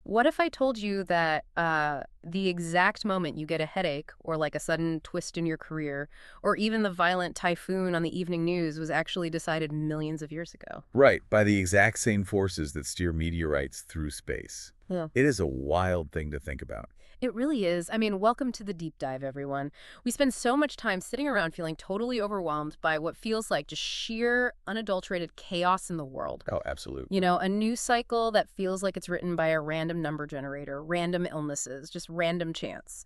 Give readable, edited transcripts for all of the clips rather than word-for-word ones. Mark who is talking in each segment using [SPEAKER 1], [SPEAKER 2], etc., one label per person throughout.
[SPEAKER 1] What if I told you that the exact moment you get a headache or like a sudden twist in your career or even the violent typhoon on the evening news was actually decided millions of years ago?
[SPEAKER 2] Right, by the exact same forces that steer meteorites through space.
[SPEAKER 1] Yeah.
[SPEAKER 2] It is a wild thing to think about.
[SPEAKER 1] It really is. I mean, welcome to the deep dive, everyone. We spend so much time sitting around feeling totally overwhelmed by what feels like just sheer, unadulterated chaos in the world.
[SPEAKER 2] Oh, absolute.
[SPEAKER 1] A news cycle that feels like it's written by a random number generator, random illnesses, just random chance.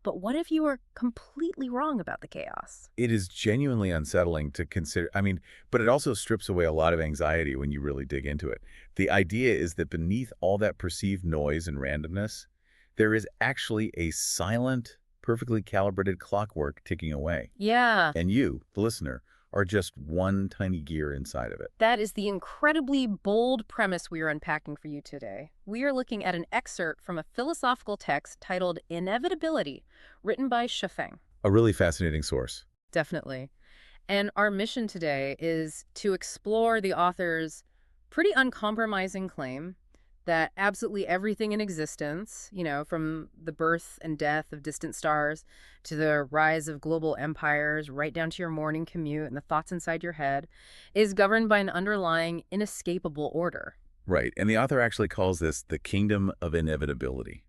[SPEAKER 1] But what if you were completely wrong about the chaos?
[SPEAKER 2] It is genuinely unsettling to consider. But it also strips away a lot of anxiety when you really dig into it. The idea is that beneath all that perceived noise and randomness, there is actually a silent, perfectly calibrated clockwork ticking away.
[SPEAKER 1] Yeah,
[SPEAKER 2] And you, the listener, are just one tiny gear inside of it.
[SPEAKER 1] that is the incredibly bold premise we are unpacking for you today. We are looking at an excerpt from a philosophical text titled Inevitability, written by Shafeng.
[SPEAKER 2] A really fascinating source.
[SPEAKER 1] Definitely. And our mission today is to explore the author's pretty uncompromising claim that absolutely everything in existence, from the birth and death of distant stars to the rise of global empires, right down to your morning commute and the thoughts inside your head, is governed by an underlying inescapable order.
[SPEAKER 2] Right, and the author actually calls this the kingdom of inevitability.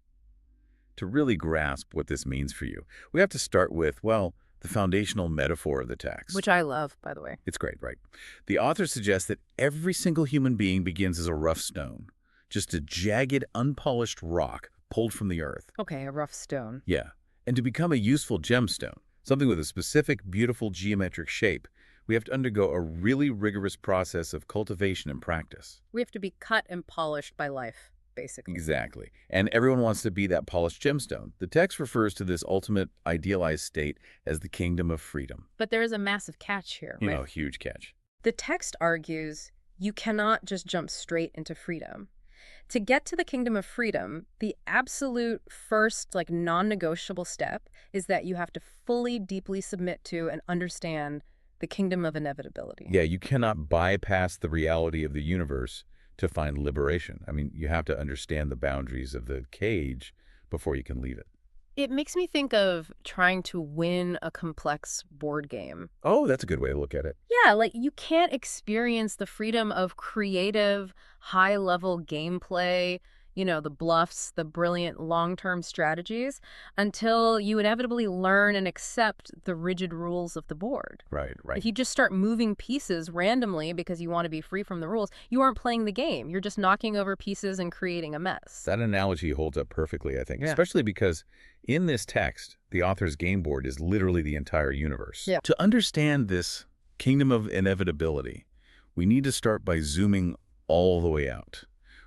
[SPEAKER 2] To really grasp what this means for you, we have to start with, well, the foundational metaphor of the text.
[SPEAKER 1] Which I love, by the way.
[SPEAKER 2] It's great, right? The author suggests that every single human being begins as a rough stone, just a jagged, unpolished rock pulled from the earth.
[SPEAKER 1] Okay, a rough stone.
[SPEAKER 2] Yeah, and to become a useful gemstone, something with a specific, beautiful geometric shape, we have to undergo a really rigorous process of cultivation and practice.
[SPEAKER 1] We have to be cut and polished by life, basically.
[SPEAKER 2] Exactly. And everyone wants to be that polished gemstone. The text refers to this ultimate idealized state as the kingdom of freedom.
[SPEAKER 1] But there is a massive catch here, right?
[SPEAKER 2] Huge catch.
[SPEAKER 1] The text argues you cannot just jump straight into freedom. To get to the kingdom of freedom, the absolute first, non-negotiable step is that you have to fully, deeply submit to and understand the kingdom of inevitability.
[SPEAKER 2] Yeah, you cannot bypass the reality of the universe to find liberation. You have to understand the boundaries of the cage before you can leave it.
[SPEAKER 1] It makes me think of trying to win a complex board game.
[SPEAKER 2] Oh, that's a good way to look at it.
[SPEAKER 1] Yeah, you can't experience the freedom of creative, high-level gameplay, the bluffs, the brilliant long-term strategies, until you inevitably learn and accept the rigid rules of the board.
[SPEAKER 2] Right, right.
[SPEAKER 1] If you just start moving pieces randomly because you want to be free from the rules, you aren't playing the game. You're just knocking over pieces and creating a mess.
[SPEAKER 2] That analogy holds up perfectly, I think,
[SPEAKER 1] Yeah.
[SPEAKER 2] especially because in this text, the author's game board is literally the entire universe.
[SPEAKER 1] Yeah.
[SPEAKER 2] To understand this kingdom of inevitability, we need to start by zooming all the way out.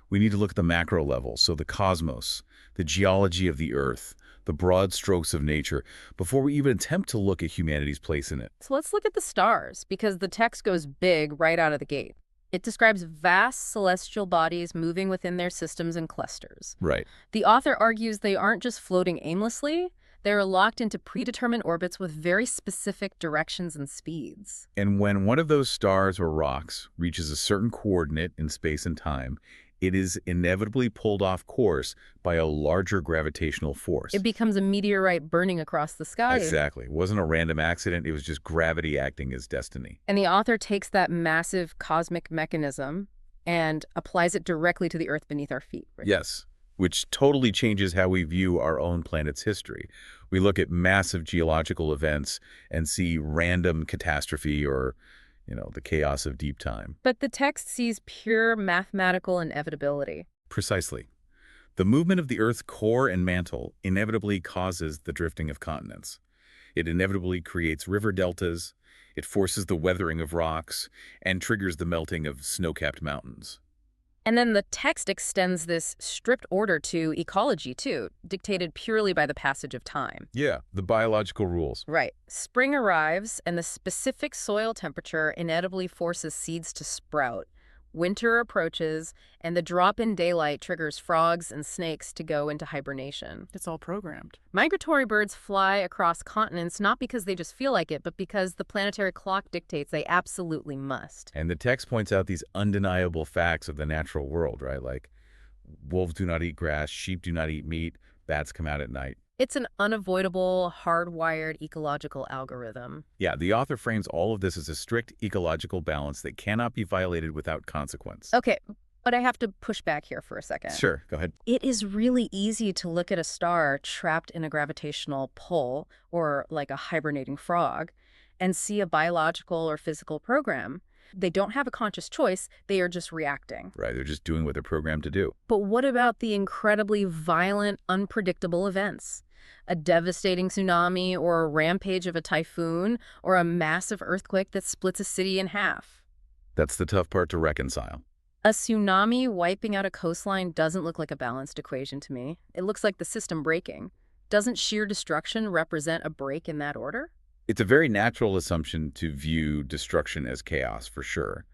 [SPEAKER 2] We need to look at the macro level, so the cosmos, the geology of the earth, the broad strokes of nature, before we even attempt to look at humanity's place in it.
[SPEAKER 1] So let's look at the stars, because the text goes big right out of the gate. It describes vast celestial bodies moving within their systems and clusters.
[SPEAKER 2] Right.
[SPEAKER 1] The author argues they aren't just floating aimlessly, they're locked into predetermined orbits with very specific directions and speeds.
[SPEAKER 2] And when one of those stars or rocks reaches a certain coordinate in space and time, it is inevitably pulled off course by a larger gravitational force.
[SPEAKER 1] It becomes a meteorite burning across the sky.
[SPEAKER 2] Exactly. It wasn't a random accident. It was just gravity acting as destiny.
[SPEAKER 1] And the author takes that massive cosmic mechanism and applies it directly to the Earth beneath our feet. Right?
[SPEAKER 2] Yes, which totally changes how we view our own planet's history. We look at massive geological events and see random catastrophe or the chaos of deep time.
[SPEAKER 1] But the text sees pure mathematical inevitability.
[SPEAKER 2] Precisely. The movement of the Earth's core and mantle inevitably causes the drifting of continents. It inevitably creates river deltas, it forces the weathering of rocks, and triggers the melting of snow-capped mountains.
[SPEAKER 1] And then the text extends this strict order to ecology, too, dictated purely by the passage of time.
[SPEAKER 2] Yeah, the biological rules.
[SPEAKER 1] Right. Spring arrives, and the specific soil temperature inevitably forces seeds to sprout. Winter approaches, and the drop in daylight triggers frogs and snakes to go into hibernation.
[SPEAKER 3] It's all programmed.
[SPEAKER 1] Migratory birds fly across continents not because they just feel like it, but because the planetary clock dictates they absolutely must.
[SPEAKER 2] And the text points out these undeniable facts of the natural world, right? Like Wolves do not eat grass, sheep do not eat meat, bats come out at night.
[SPEAKER 1] It's an unavoidable, hardwired ecological algorithm.
[SPEAKER 2] Yeah, the author frames all of this as a strict ecological balance that cannot be violated without consequence.
[SPEAKER 1] Okay, but I have to push back here for a second.
[SPEAKER 2] Sure, go ahead.
[SPEAKER 1] It is really easy to look at a star trapped in a gravitational pull, or like a hibernating frog, and see a biological or physical program. They don't have a conscious choice, they are just reacting.
[SPEAKER 2] Right, they're just doing what they're programmed to do.
[SPEAKER 1] But what about the incredibly violent, unpredictable events? A devastating tsunami, or a rampage of a typhoon, or a massive earthquake that splits a city in half.
[SPEAKER 2] That's the tough part to reconcile.
[SPEAKER 1] A tsunami wiping out a coastline doesn't look like a balanced equation to me. It looks like the system breaking. Doesn't sheer destruction represent a break in that order?
[SPEAKER 2] It's a very natural assumption to view destruction as chaos, for sure.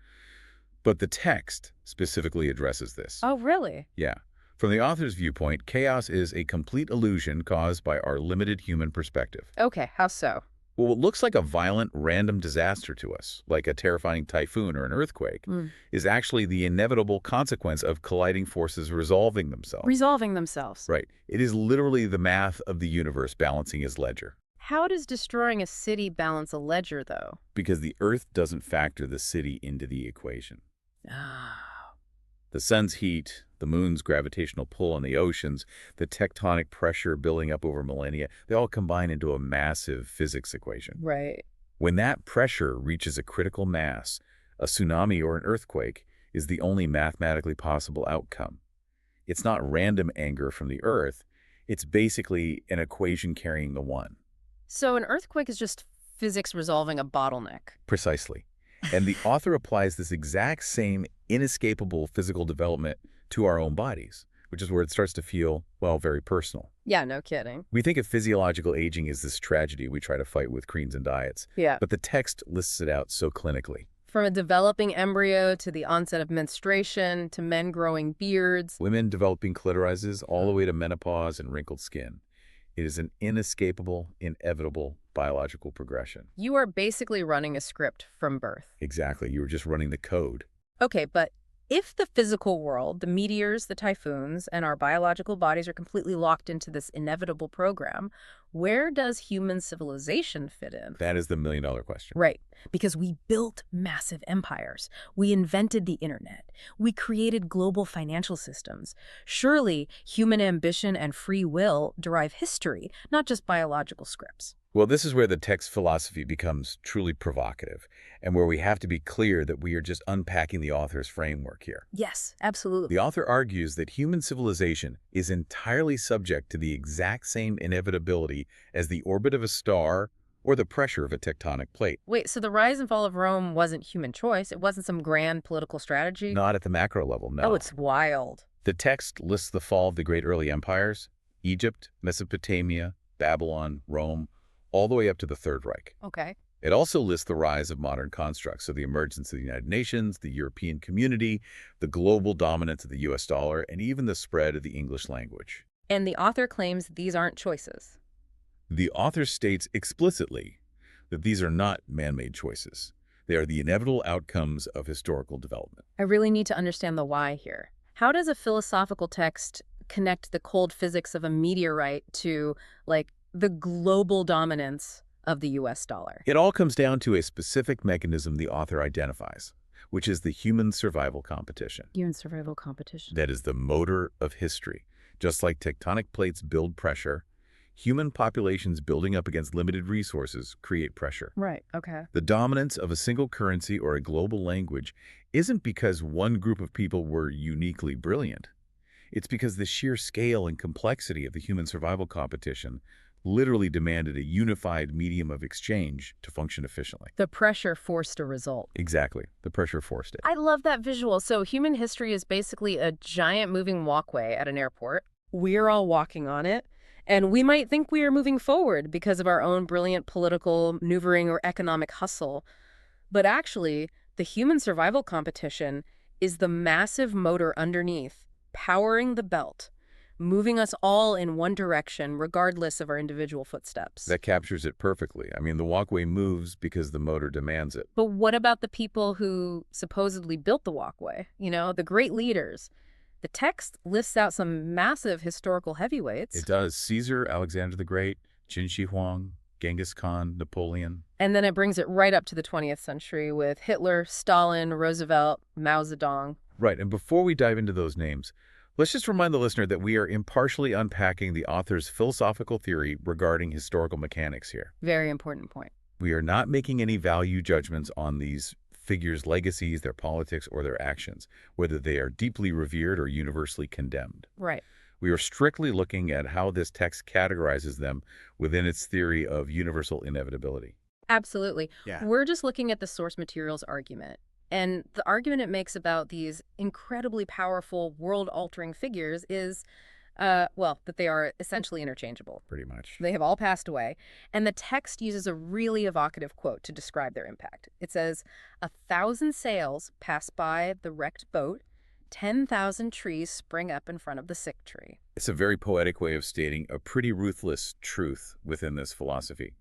[SPEAKER 2] But the text specifically addresses this.
[SPEAKER 1] Oh, really?
[SPEAKER 2] Yeah. From the author's viewpoint, chaos is a complete illusion caused by our limited human perspective.
[SPEAKER 1] Okay, how so?
[SPEAKER 2] Well, what looks like a violent, random disaster to us, like a terrifying typhoon or an earthquake, is actually the inevitable consequence of colliding forces resolving themselves.
[SPEAKER 1] Resolving themselves.
[SPEAKER 2] Right. It is literally the math of the universe balancing his ledger.
[SPEAKER 1] How does destroying a city balance a ledger, though?
[SPEAKER 2] Because the Earth doesn't factor the city into the equation.
[SPEAKER 1] Ah.
[SPEAKER 2] The sun's heat, the moon's gravitational pull on the oceans, the tectonic pressure building up over millennia, they all combine into a massive physics equation.
[SPEAKER 1] Right.
[SPEAKER 2] When that pressure reaches a critical mass, a tsunami or an earthquake is the only mathematically possible outcome. It's not random anger from the Earth. It's basically an equation carrying the one.
[SPEAKER 1] So an earthquake is just physics resolving a bottleneck.
[SPEAKER 2] Precisely. And the author applies this exact same inescapable physical development to our own bodies, which is where it starts to feel, well, very personal.
[SPEAKER 1] Yeah, no kidding.
[SPEAKER 2] We think of physiological aging as this tragedy we try to fight with creams and diets,
[SPEAKER 1] Yeah.
[SPEAKER 2] but the text lists it out so clinically.
[SPEAKER 1] From a developing embryo to the onset of menstruation to men growing beards.
[SPEAKER 2] Women developing clitorises all the way to menopause and wrinkled skin. It is an inescapable, inevitable biological progression.
[SPEAKER 1] You are basically running a script from birth.
[SPEAKER 2] Exactly. You were just running the code.
[SPEAKER 1] Okay, but if the physical world, the meteors, the typhoons, and our biological bodies are completely locked into this inevitable program, where does human civilization fit in?
[SPEAKER 2] That is the million-dollar question.
[SPEAKER 1] Right, because we built massive empires. We invented the internet. We created global financial systems. Surely, human ambition and free will derive history, not just biological scripts.
[SPEAKER 2] Well, this is where the text philosophy becomes truly provocative, and where we have to be clear that we are just unpacking the author's framework here.
[SPEAKER 1] Yes, absolutely.
[SPEAKER 2] The author argues that human civilization is entirely subject to the exact same inevitability as the orbit of a star or the pressure of a tectonic plate.
[SPEAKER 1] Wait, so the rise and fall of Rome wasn't human choice? It wasn't some grand political strategy?
[SPEAKER 2] Not at the macro level, no.
[SPEAKER 1] Oh, it's wild.
[SPEAKER 2] The text lists the fall of the great early empires, Egypt, Mesopotamia, Babylon, Rome, all the way up to the Third Reich.
[SPEAKER 1] Okay.
[SPEAKER 2] It also lists the rise of modern constructs, so the emergence of the United Nations, the European community, the global dominance of the US dollar, and even the spread of the English language.
[SPEAKER 1] And the author claims these aren't choices.
[SPEAKER 2] The author states explicitly that these are not man-made choices. They are the inevitable outcomes of historical development.
[SPEAKER 1] I really need to understand the why here. How does a philosophical text connect the cold physics of a meteorite to, like, the global dominance of the US dollar?
[SPEAKER 2] It all comes down to a specific mechanism the author identifies, which is the human survival competition.
[SPEAKER 1] Human survival competition.
[SPEAKER 2] That is the motor of history. Just like tectonic plates build pressure, human populations building up against limited resources create pressure.
[SPEAKER 1] Right, okay.
[SPEAKER 2] The dominance of a single currency or a global language isn't because one group of people were uniquely brilliant. It's because the sheer scale and complexity of the human survival competition literally demanded a unified medium of exchange to function efficiently.
[SPEAKER 1] The pressure forced a result.
[SPEAKER 2] Exactly. The pressure forced it.
[SPEAKER 1] I love that visual. So human history is basically a giant moving walkway at an airport. We're all walking on it. And we might think we are moving forward because of our own brilliant political maneuvering or economic hustle. But actually, the human survival competition is the massive motor underneath, powering the belt, moving us all in one direction, regardless of our individual footsteps.
[SPEAKER 2] That captures it perfectly. I mean, the walkway moves because the motor demands it.
[SPEAKER 1] But what about the people who supposedly built the walkway? You know, the great leaders. The text lists out some massive historical
[SPEAKER 2] It
[SPEAKER 1] heavyweights,
[SPEAKER 2] does. Caesar, Alexander the Great, Qin Shi Huang, Genghis Khan, Napoleon.
[SPEAKER 1] and then it brings it right up to the 20th century with Hitler, Stalin, Roosevelt, Mao Zedong.
[SPEAKER 2] Right, and before we dive into those names, let's just remind the listener that we are impartially unpacking the author's philosophical theory regarding historical mechanics here.
[SPEAKER 1] Very important point.
[SPEAKER 2] We are not making any value judgments on these figures' legacies, their politics, or their actions, whether they are deeply revered or universally condemned.
[SPEAKER 1] Right.
[SPEAKER 2] We are strictly looking at how this text categorizes them within its theory of universal inevitability.
[SPEAKER 1] Absolutely.
[SPEAKER 2] Yeah.
[SPEAKER 1] We're just looking at the source materials argument. And the argument it makes about these incredibly powerful, world-altering figures is, well, that they are essentially interchangeable.
[SPEAKER 2] Pretty much.
[SPEAKER 1] They have all passed away. And the text uses a really evocative quote to describe their impact. It says, 1,000 sails pass by the wrecked boat, 10,000 trees spring up in front of the sick tree.
[SPEAKER 2] It's a very poetic way of stating a pretty ruthless truth within this philosophy.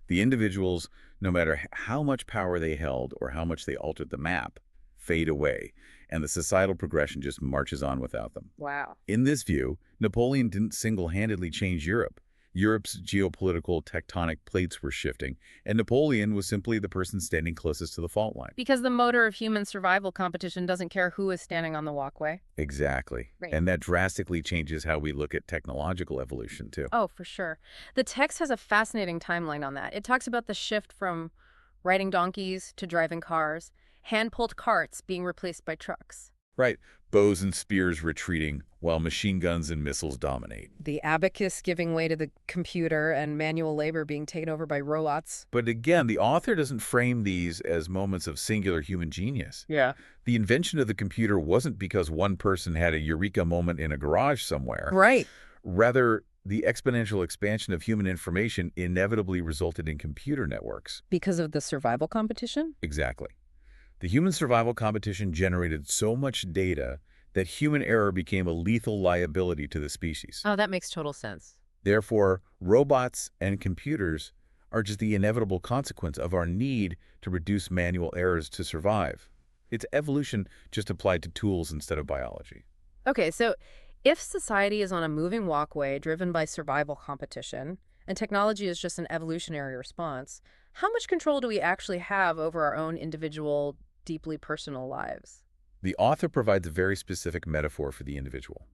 [SPEAKER 2] The individuals, no matter how much power they held or how much they altered the map, fade away, and the societal progression just marches on without them.
[SPEAKER 1] Wow.
[SPEAKER 2] In this view, Napoleon didn't single-handedly change Europe. Europe's geopolitical tectonic plates were shifting, and Napoleon was simply the person standing closest to the fault line.
[SPEAKER 1] Because the motor of human survival competition doesn't care who is standing on the walkway.
[SPEAKER 2] Exactly.
[SPEAKER 1] Right.
[SPEAKER 2] And that drastically changes how we look at technological evolution, too.
[SPEAKER 1] Oh, for sure. The text has a fascinating timeline on that. It talks about the shift from riding donkeys to driving cars, hand-pulled carts being replaced by trucks.
[SPEAKER 2] Right. Bows and spears retreating while machine guns and missiles dominate.
[SPEAKER 1] The abacus giving way to the computer and manual labor being taken over by robots.
[SPEAKER 2] But again, the author doesn't frame these as moments of singular human genius.
[SPEAKER 1] Yeah.
[SPEAKER 2] The invention of the computer wasn't because one person had a eureka moment in a garage somewhere.
[SPEAKER 1] Right.
[SPEAKER 2] Rather, the exponential expansion of human information inevitably resulted in computer networks.
[SPEAKER 1] Because of the survival competition?
[SPEAKER 2] Exactly. The human survival competition generated so much data that human error became a lethal liability to the species.
[SPEAKER 1] Oh, that makes total sense.
[SPEAKER 2] Therefore, robots and computers are just the inevitable consequence of our need to reduce manual errors to survive. It's evolution just applied to tools instead of biology.
[SPEAKER 1] Okay, so if society is on a moving walkway driven by survival competition, and technology is just an evolutionary response, how much control do we actually have over our own individual, deeply personal lives?
[SPEAKER 2] The author provides a very specific metaphor for the individual.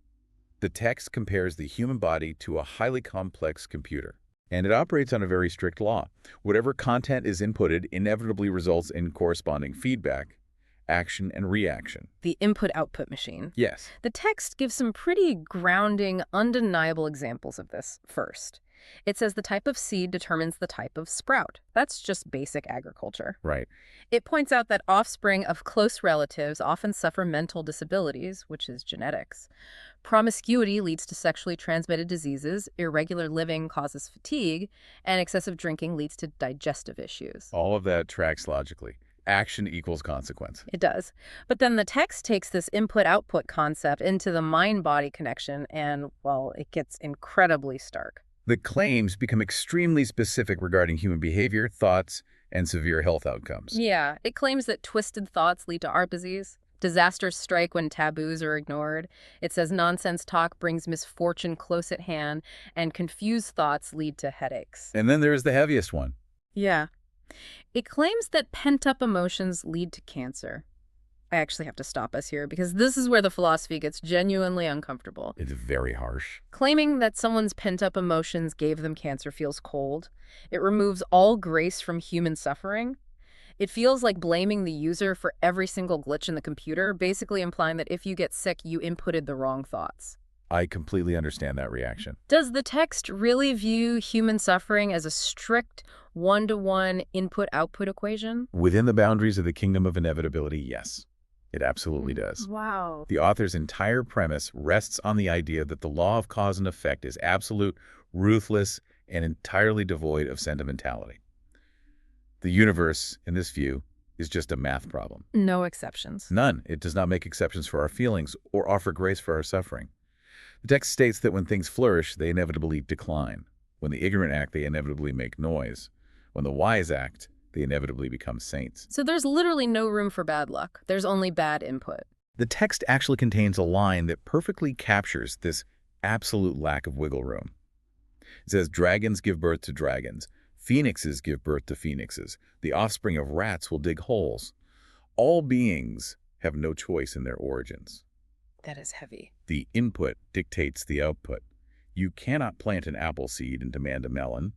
[SPEAKER 2] The text compares the human body to a highly complex computer, and it operates on a very strict law. Whatever content is inputted inevitably results in corresponding feedback, action, and reaction.
[SPEAKER 1] The input-output machine.
[SPEAKER 2] Yes.
[SPEAKER 1] The text gives some pretty grounding, undeniable examples of this first. It says the type of seed determines the type of sprout. That's just basic agriculture.
[SPEAKER 2] Right.
[SPEAKER 1] It points out that offspring of close relatives often suffer mental disabilities, which is genetics. Promiscuity leads to sexually transmitted diseases, irregular living causes fatigue, and excessive drinking leads to digestive issues.
[SPEAKER 2] All of that tracks logically. Action equals consequence.
[SPEAKER 1] It does. But then the text takes this input-output concept into the mind-body connection, and, well, it gets incredibly stark.
[SPEAKER 2] The claims become extremely specific regarding human behavior, thoughts, and severe health outcomes.
[SPEAKER 1] Yeah, it claims that twisted thoughts lead to heart disease. Disasters strike when taboos are ignored. It says nonsense talk brings misfortune close at hand, and confused thoughts lead to headaches.
[SPEAKER 2] And then there's the heaviest one.
[SPEAKER 1] Yeah. It claims that pent-up emotions lead to cancer. I actually have to stop us here because this is where the philosophy gets genuinely uncomfortable.
[SPEAKER 2] It's very harsh.
[SPEAKER 1] Claiming that someone's pent-up emotions gave them cancer feels cold. It removes all grace from human suffering. It feels like blaming the user for every single glitch in the computer, basically implying that if you get sick, you inputted the wrong thoughts.
[SPEAKER 2] I completely understand that reaction.
[SPEAKER 1] Does the text really view human suffering as a strict one-to-one input-output equation?
[SPEAKER 2] Within the boundaries of the kingdom of inevitability, yes. It absolutely does.
[SPEAKER 1] Wow.
[SPEAKER 2] The author's entire premise rests on the idea that the law of cause and effect is absolute, ruthless, and entirely devoid of sentimentality. The universe, in this view, is just a math problem.
[SPEAKER 1] No exceptions.
[SPEAKER 2] None. It does not make exceptions for our feelings or offer grace for our suffering. The text states that when things flourish, they inevitably decline. When the ignorant act, they inevitably make noise. When the wise act, they inevitably become saints.
[SPEAKER 1] So there's literally no room for bad luck. There's only bad input.
[SPEAKER 2] The text actually contains a line that perfectly captures this absolute lack of wiggle room. It says, dragons give birth to dragons. Phoenixes give birth to phoenixes. The offspring of rats will dig holes. All beings have no choice in their origins.
[SPEAKER 1] That is heavy.
[SPEAKER 2] The input dictates the output. You cannot plant an apple seed and demand a melon.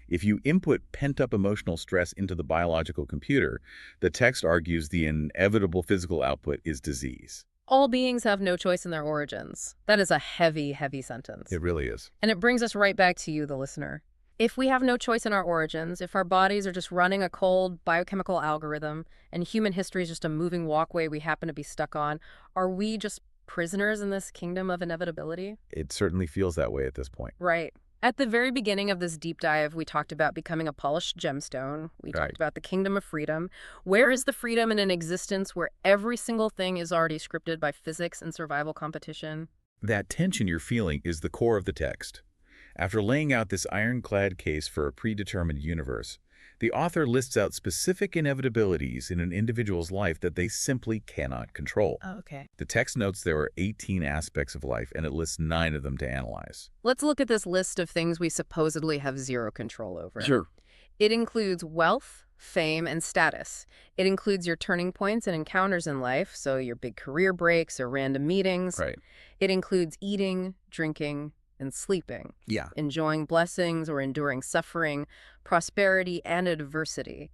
[SPEAKER 2] If you input pent-up emotional stress into the biological computer, the text argues the inevitable physical output is disease.
[SPEAKER 1] All beings have no choice in their origins. That is a heavy, heavy sentence.
[SPEAKER 2] It really is.
[SPEAKER 1] And it brings us right back to you, the listener. If we have no choice in our origins, if our bodies are just running a cold biochemical algorithm and human history is just a moving walkway we happen to be stuck on, are we just prisoners in this kingdom of inevitability?
[SPEAKER 2] It certainly feels that way at this point.
[SPEAKER 1] Right. At the very beginning of this deep dive, we talked about becoming a polished gemstone. We
[SPEAKER 2] Right.
[SPEAKER 1] talked about the kingdom of freedom. Where is the freedom in an existence where every single thing is already scripted by physics and survival competition?
[SPEAKER 2] That tension you're feeling is the core of the text. After laying out this ironclad case for a predetermined universe, the author lists out specific inevitabilities in an individual's life that they simply cannot control.
[SPEAKER 1] Oh, okay.
[SPEAKER 2] The text notes there are 18 aspects of life, and it lists 9 of them to analyze.
[SPEAKER 1] Let's look at this list of things we supposedly have zero control over.
[SPEAKER 2] Sure.
[SPEAKER 1] It includes wealth, fame, and status. It includes your turning points and encounters in life, so your big career breaks or random meetings.
[SPEAKER 2] Right.
[SPEAKER 1] It includes eating, drinking, and sleeping,
[SPEAKER 2] Yeah.
[SPEAKER 1] enjoying blessings or enduring suffering, prosperity and adversity,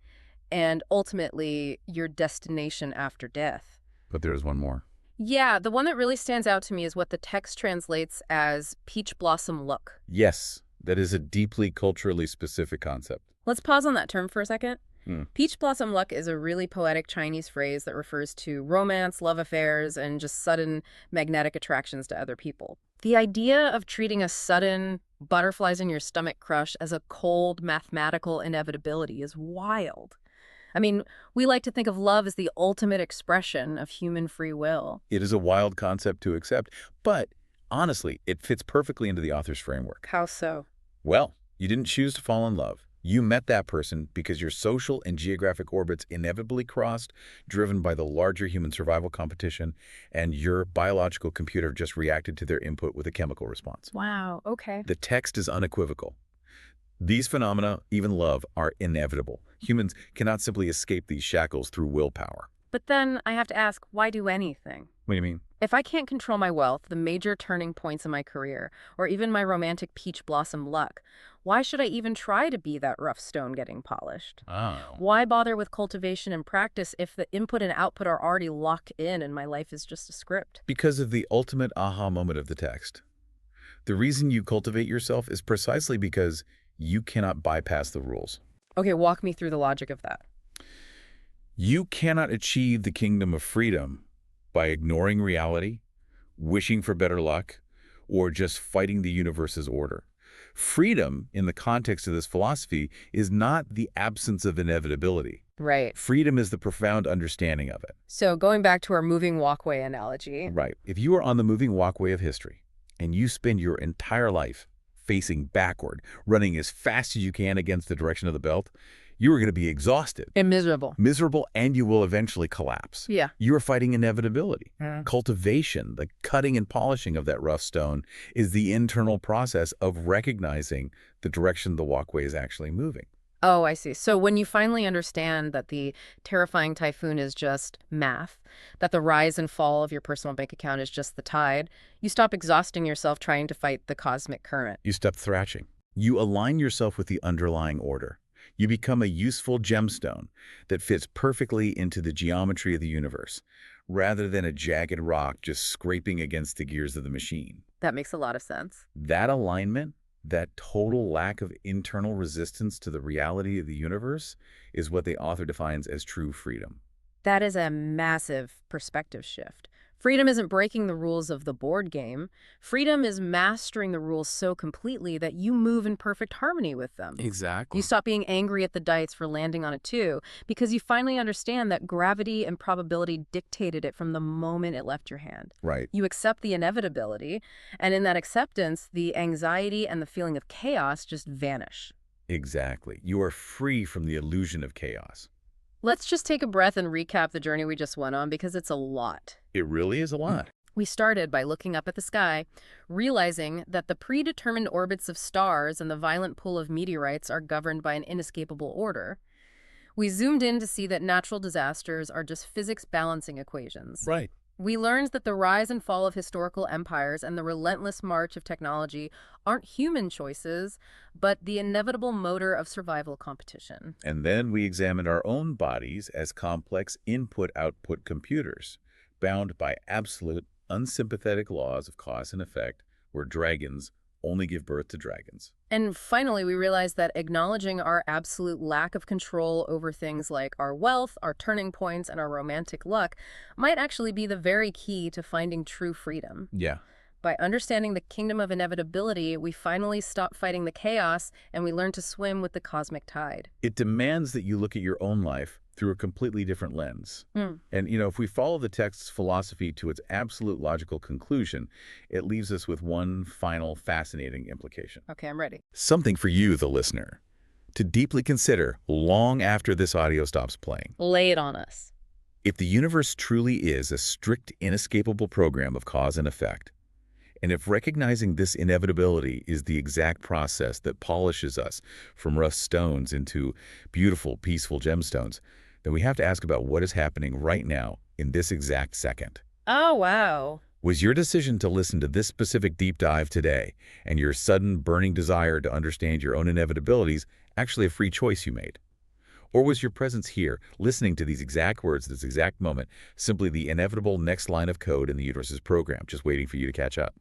[SPEAKER 1] and ultimately your destination after death.
[SPEAKER 2] But there's one more.
[SPEAKER 1] Yeah, the one that really stands out to me is what the text translates as peach blossom look.
[SPEAKER 2] Yes, that is a deeply culturally specific concept.
[SPEAKER 1] Let's pause on that term for a second.
[SPEAKER 2] Hmm.
[SPEAKER 1] Peach blossom luck is a really poetic Chinese phrase that refers to romance, love affairs, and just sudden magnetic attractions to other people. The idea of treating a sudden butterflies in your stomach crush as a cold mathematical inevitability is wild. I mean, we like to think of love as the ultimate expression of human free will.
[SPEAKER 2] It is a wild concept to accept, but honestly, it fits perfectly into the author's framework.
[SPEAKER 1] How so?
[SPEAKER 2] Well, you didn't choose to fall in love. You met that person because your social and geographic orbits inevitably crossed, driven by the larger human survival competition, and your biological computer just reacted to their input with a chemical response.
[SPEAKER 1] Wow, okay.
[SPEAKER 2] The text is unequivocal. These phenomena, even love, are inevitable. Humans cannot simply escape these shackles through willpower.
[SPEAKER 1] But then I have to ask, why do anything?
[SPEAKER 2] What do you mean?
[SPEAKER 1] If I can't control my wealth, the major turning points in my career, or even my romantic peach blossom luck, why should I even try to be that rough stone getting polished?
[SPEAKER 2] Oh.
[SPEAKER 1] Why bother with cultivation and practice if the input and output are already locked in and my life is just a script?
[SPEAKER 2] Because of the ultimate aha moment of the text. The reason you cultivate yourself is precisely because you cannot bypass the rules.
[SPEAKER 1] Okay, walk me through the logic of that.
[SPEAKER 2] You cannot achieve the kingdom of freedom by ignoring reality, wishing for better luck, or just fighting the universe's order. Freedom, in the context of this philosophy, is not the absence of inevitability.
[SPEAKER 1] Right.
[SPEAKER 2] Freedom is the profound understanding of it.
[SPEAKER 1] So going back to our moving walkway analogy.
[SPEAKER 2] Right. If you are on the moving walkway of history and you spend your entire life facing backward, running as fast as you can against the direction of the belt, you are going to be exhausted,
[SPEAKER 1] And miserable.
[SPEAKER 2] miserable, and you will eventually collapse.
[SPEAKER 1] Yeah.
[SPEAKER 2] You are fighting inevitability.
[SPEAKER 1] Mm.
[SPEAKER 2] Cultivation, the cutting and polishing of that rough stone, is the internal process of recognizing the direction the walkway is actually moving.
[SPEAKER 1] Oh, I see. So when you finally understand that the terrifying typhoon is just math, that the rise and fall of your personal bank account is just the tide, you stop exhausting yourself trying to fight the cosmic current.
[SPEAKER 2] You stop thrashing. You align yourself with the underlying order. You become a useful gemstone that fits perfectly into the geometry of the universe, rather than a jagged rock just scraping against the gears of the machine.
[SPEAKER 1] That makes a lot of sense.
[SPEAKER 2] That alignment, that total lack of internal resistance to the reality of the universe, is what the author defines as true freedom.
[SPEAKER 1] That is a massive perspective shift. Freedom isn't breaking the rules of the board game. Freedom is mastering the rules so completely that you move in perfect harmony with them.
[SPEAKER 2] Exactly.
[SPEAKER 1] You stop being angry at the dice for landing on a 2 because you finally understand that gravity and probability dictated it from the moment it left your hand.
[SPEAKER 2] Right.
[SPEAKER 1] You accept the inevitability, and in that acceptance, the anxiety and the feeling of chaos just vanish.
[SPEAKER 2] Exactly. You are free from the illusion of chaos.
[SPEAKER 1] Let's just take a breath and recap the journey we just went on because it's a lot.
[SPEAKER 2] It really is a lot.
[SPEAKER 1] We started by looking up at the sky, realizing that the predetermined orbits of stars and the violent pull of meteorites are governed by an inescapable order. We zoomed in to see that natural disasters are just physics balancing equations.
[SPEAKER 2] Right.
[SPEAKER 1] We learned that the rise and fall of historical empires and the relentless march of technology aren't human choices, but the inevitable motor of survival competition.
[SPEAKER 2] And then we examined our own bodies as complex input-output computers, bound by absolute, unsympathetic laws of cause and effect, where dragons only give birth to dragons.
[SPEAKER 1] And finally, we realized that acknowledging our absolute lack of control over things like our wealth, our turning points, and our romantic luck might actually be the very key to finding true freedom.
[SPEAKER 2] Yeah.
[SPEAKER 1] By understanding the kingdom of inevitability, we finally stop fighting the chaos and we learn to swim with the cosmic tide.
[SPEAKER 2] It demands that you look at your own life through a completely different lens. And, if we follow the text's philosophy to its absolute logical conclusion, it leaves us with one final fascinating implication.
[SPEAKER 1] Okay, I'm ready.
[SPEAKER 2] Something for you, the listener, to deeply consider long after this audio stops playing.
[SPEAKER 1] Lay it on us.
[SPEAKER 2] If the universe truly is a strict, inescapable program of cause and effect, and if recognizing this inevitability is the exact process that polishes us from rough stones into beautiful, peaceful gemstones, then we have to ask about what is happening right now in this exact second.
[SPEAKER 1] Oh, wow.
[SPEAKER 2] Was your decision to listen to this specific deep dive today and your sudden burning desire to understand your own inevitabilities actually a free choice you made? Or was your presence here, listening to these exact words at this exact moment, simply the inevitable next line of code in the universe's program, just waiting for you to catch up?